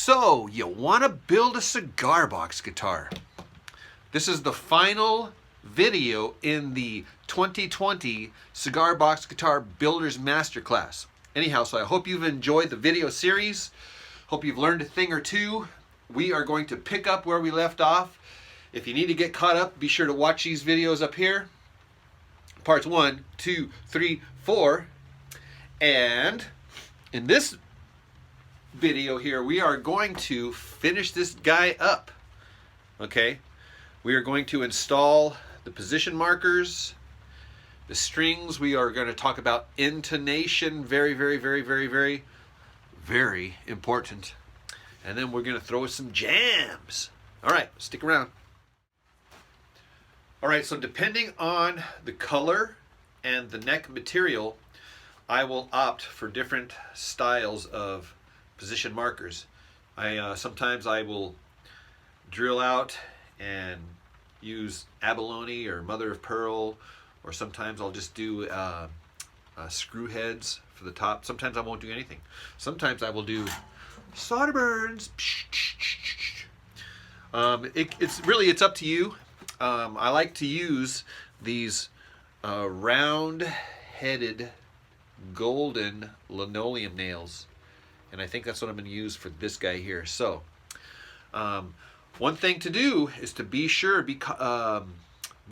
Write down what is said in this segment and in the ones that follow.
So, you want to build a cigar box guitar. This is the final video in the 2020 Cigar Box Guitar Builders Masterclass. Anyhow, so I hope you've enjoyed the video series. Hope you've learned a thing or two. We are going to pick up where we left off. If you need to get caught up, be sure to watch these videos up here. Parts 1, 2, 3, 4. And in this video here, we are going to finish this guy up. Okay? We are going to install the position markers, the strings. We are going to talk about intonation. Very, very, very, very, very, very important. And then we're going to throw some jams. All right, stick around. All right, so depending on the color and the neck material, I will opt for different styles of position markers. Sometimes I will drill out and use abalone or mother of pearl, or sometimes I'll just do screw heads for the top. Sometimes I won't do anything. Sometimes I will do solder burns. It's up to you. I like to use these round-headed golden linoleum nails, and I think that's what I'm going to use for this guy here. So one thing to do is to be sure, be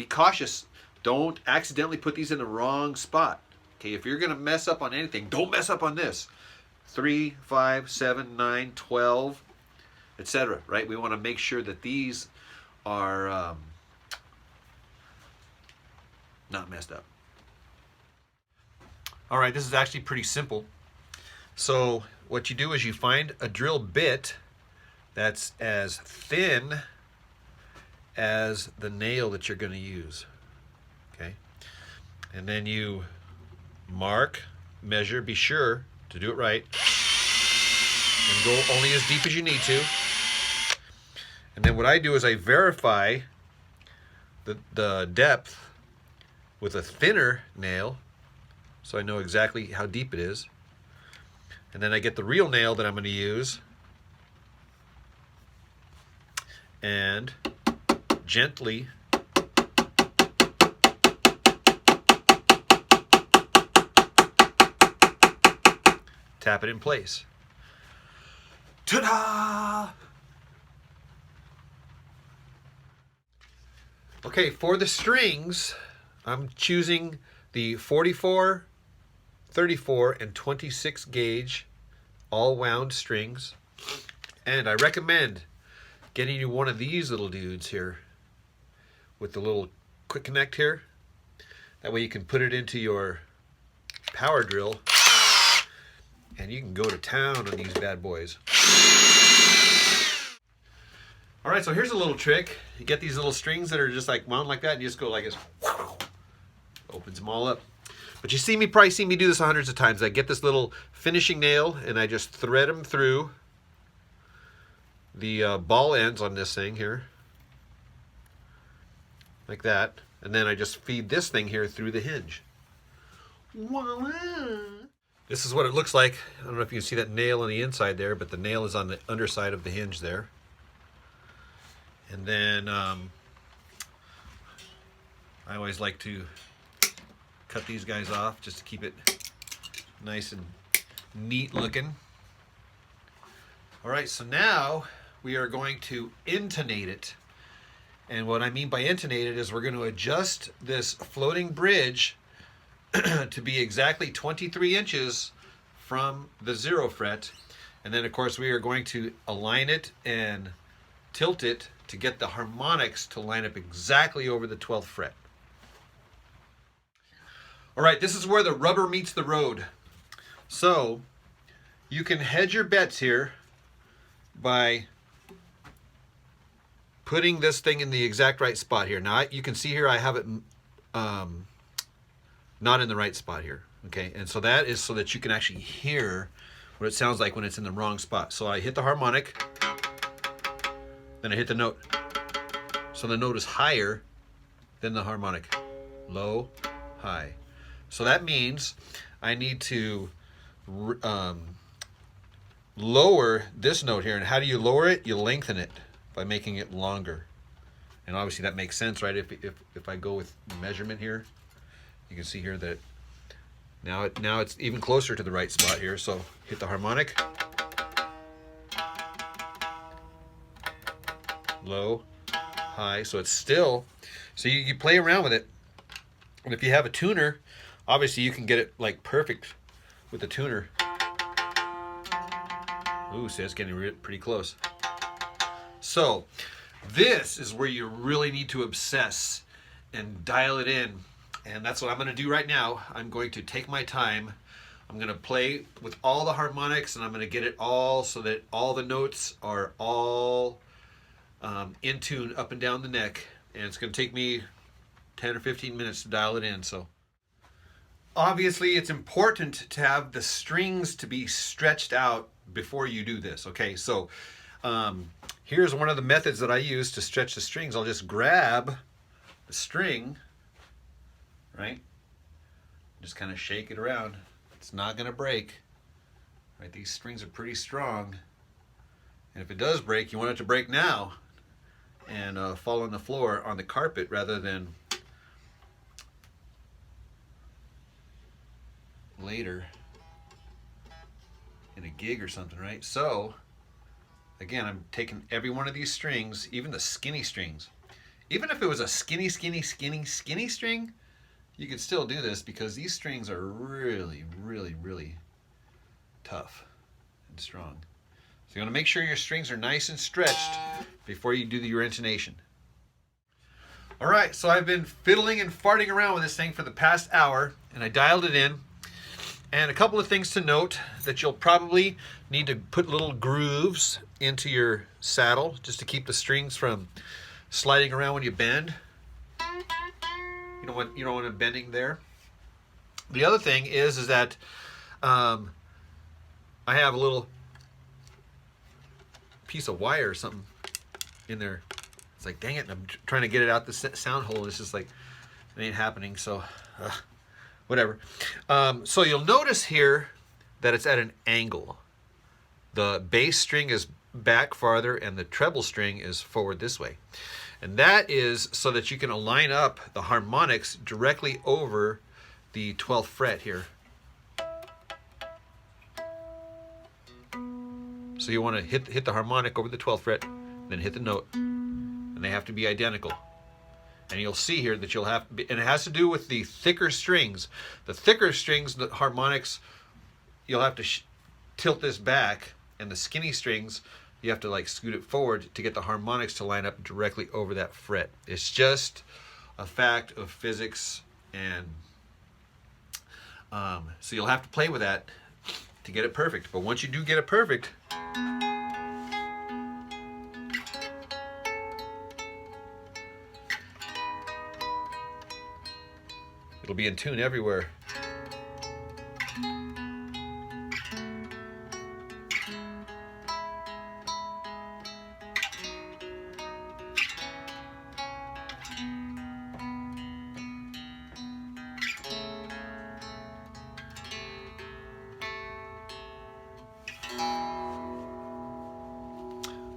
cautious. Don't accidentally put these in the wrong spot. Okay, if you're going to mess up on anything, don't mess up on this. 3, 5, 7, 9, 12, etc. Right? We want to make sure that these are not messed up. All right, this is actually pretty simple. So what you do is you find a drill bit that's as thin as the nail that you're going to use. Okay, and then you mark, measure, be sure to do it right, and go only as deep as you need to. And then what I do is I verify the depth with a thinner nail, so I know exactly how deep it is. And then I get the real nail that I'm going to use and gently tap it in place. Ta-da! Okay, for the strings, I'm choosing the 44, 34, and 26 gauge all wound strings. And I recommend getting you one of these little dudes here with the little quick connect here. That way you can put it into your power drill and you can go to town on these bad boys. All right, so here's a little trick. You get these little strings that are just like wound like that, and you just go like this. Opens them all up. But you probably see me do this hundreds of times. I get this little finishing nail and I just thread them through the ball ends on this thing here, like that, and then I just feed this thing here through the hinge. Voila! This is what it looks like. I don't know if you can see that nail on the inside there, but the nail is on the underside of the hinge there. And then I always like to cut these guys off just to keep it nice and neat looking. All right, so now we are going to intonate it. And what I mean by intonate it is we're going to adjust this floating bridge to be exactly 23 inches from the 0 fret. And then of course we are going to align it and tilt it to get the harmonics to line up exactly over the 12th fret. All right, this is where the rubber meets the road. So you can hedge your bets here by putting this thing in the exact right spot here. Now you can see here I have it not in the right spot here. Okay, and so that is so that you can actually hear what it sounds like when it's in the wrong spot. So I hit the harmonic, then I hit the note. So the note is higher than the harmonic. Low, high. So that means I need to lower this note here. And how do you lower it? You lengthen it by making it longer. And obviously that makes sense, right? If I go with the measurement here, you can see here that now it's even closer to the right spot here. So hit the harmonic, low, high. So it's still, so you play around with it. And if you have a tuner, obviously you can get it like perfect with the tuner. Ooh, see, it's getting pretty close. So this is where you really need to obsess and dial it in. And that's what I'm going to do right now. I'm going to take my time. I'm going to play with all the harmonics, and I'm going to get it all so that all the notes are all in tune up and down the neck. And it's going to take me 10 or 15 minutes to dial it in. So obviously it's important to have the strings to be stretched out before you do this. Okay, so here's one of the methods that I use to stretch the strings. I'll just grab the string, right? Just kind of shake it around. It's not going to break. Right? These strings are pretty strong. And if it does break, you want it to break now and fall on the floor on the carpet rather than later in a gig or something, right? So again, I'm taking every one of these strings, even the skinny strings. Even if it was a skinny string, you could still do this because these strings are really, really, really tough and strong. So you want to make sure your strings are nice and stretched before you do your intonation. All right, so I've been fiddling and farting around with this thing for the past hour, and I dialed it in. And a couple of things to note that you'll probably need to put little grooves into your saddle just to keep the strings from sliding around when you bend. You don't want them bending there. The other thing is that I have a little piece of wire or something in there. It's like, dang it, and I'm trying to get it out the sound hole. It's just like, it ain't happening, so whatever. So you'll notice here that it's at an angle. The bass string is back farther and the treble string is forward this way. And that is so that you can line up the harmonics directly over the 12th fret here. So you want to hit the harmonic over the 12th fret, then hit the note. And they have to be identical. And you'll see here that you'll have, and it has to do with the thicker strings. The thicker strings, the harmonics, you'll have to tilt this back, and the skinny strings, you have to like scoot it forward to get the harmonics to line up directly over that fret. It's just a fact of physics, and so you'll have to play with that to get it perfect. But once you do get it perfect, it'll be in tune everywhere.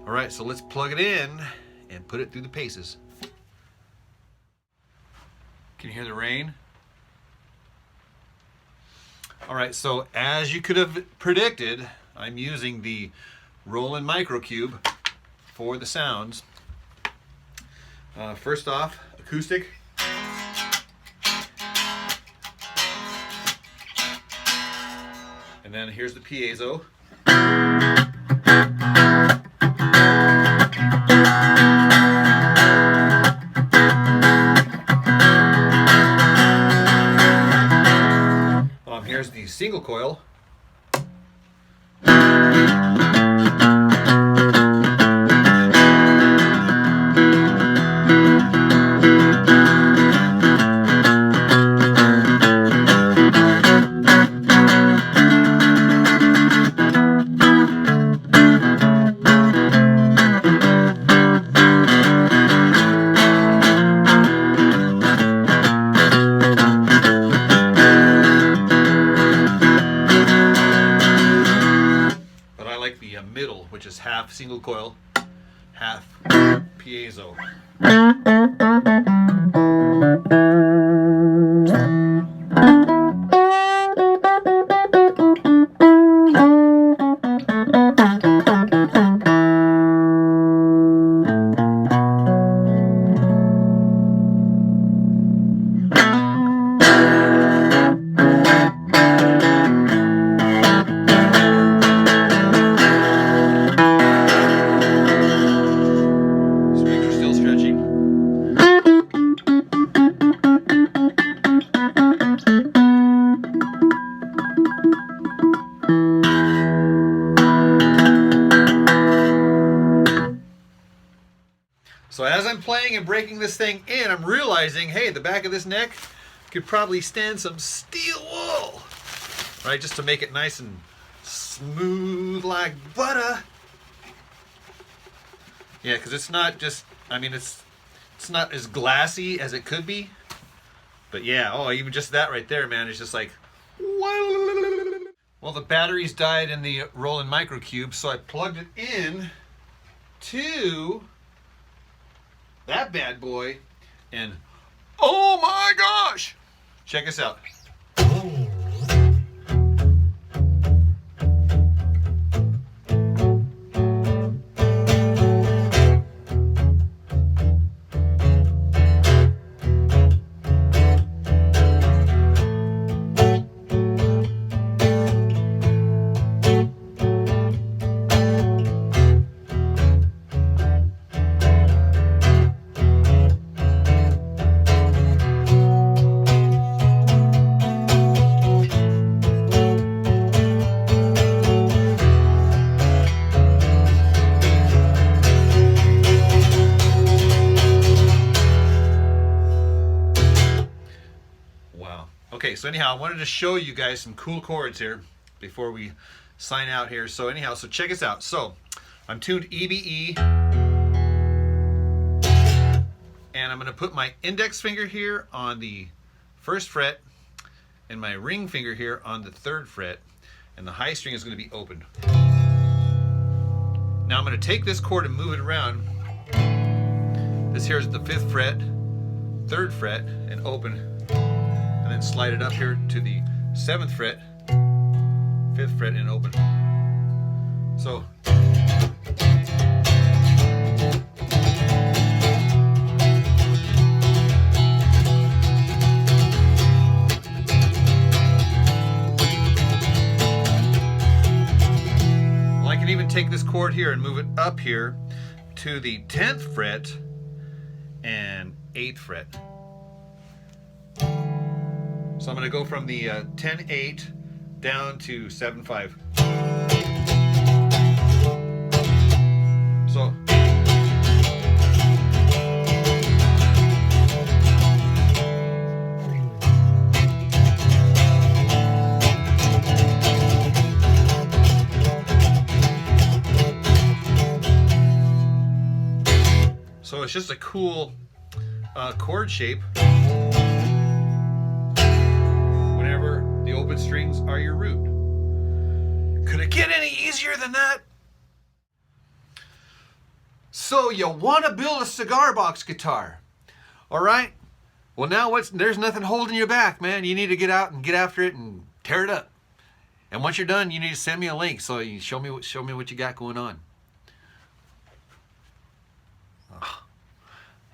All right, so let's plug it in and put it through the paces. Can you hear the rain? All right, so as you could have predicted, I'm using the Roland Microcube for the sounds. First off, acoustic. And then here's the piezo. Here's the single coil. middle, which is half single coil, half piezo. So as I'm playing and breaking this thing in, I'm realizing, hey, the back of this neck could probably stand some steel wool, right? Just to make it nice and smooth like butter. Yeah, because it's not just, I mean, it's not as glassy as it could be. But yeah, oh, even just that right there, man, it's just like, well, the batteries died in the Roland Microcube, so I plugged it in to that bad boy, and oh my gosh, check this out. Okay, so anyhow, I wanted to show you guys some cool chords here before we sign out here. So anyhow, so check us out. So I'm tuned EBE, and I'm going to put my index finger here on the 1st fret and my ring finger here on the 3rd fret, and the high string is going to be open. Now I'm going to take this chord and move it around. This here is the 5th fret, 3rd fret, and open. And then slide it up here to the 7th fret, 5th fret, and open. So well, I can even take this chord here and move it up here to the 10th fret and 8th fret. So I'm going to go from the 10-8 down to 7-5. So it's just a cool chord shape. The open strings are your root. Could it get any easier than that? So you want to build a cigar box guitar, all right? Well, now there's nothing holding you back, man. You need to get out and get after it and tear it up. And once you're done, you need to send me a link so you show me what you got going on. Oh,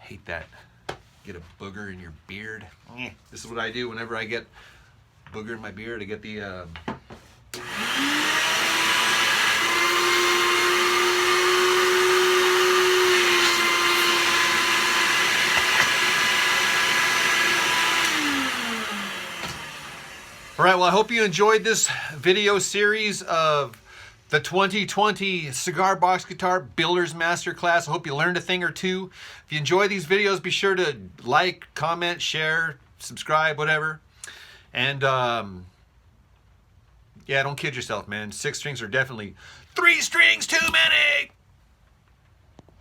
hate that. Get a booger in your beard. This is what I do whenever I get booger in my beard. To get the all right, well, I hope you enjoyed this video series of the 2020 Cigar Box Guitar Builder's Masterclass. I hope you learned a thing or two. If you enjoy these videos, be sure to like, comment, share, subscribe, whatever. And yeah, don't kid yourself, man. 6 strings are definitely 3 strings too many.